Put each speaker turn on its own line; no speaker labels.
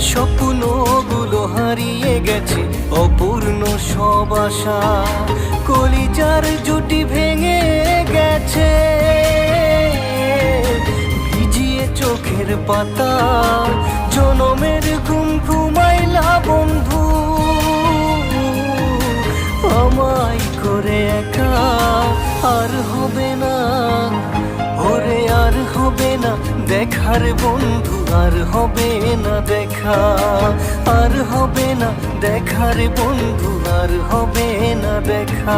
স্বপ্নগুলো হারিয়ে গেছে, অপূর্ণ সব আশা, কলিজার জুটি ভেঙে গেছে। ভিজিয়ে চোখের পাতা, জনমের ঘুম ঘুমাইলা বন্ধু, আমায় করে একা আর হবে না, ওরে আর হবে না দেখার বন্ধু, আর হবে না দেখা, আর হবে না দেখার বন্ধু, আর হবে না দেখা।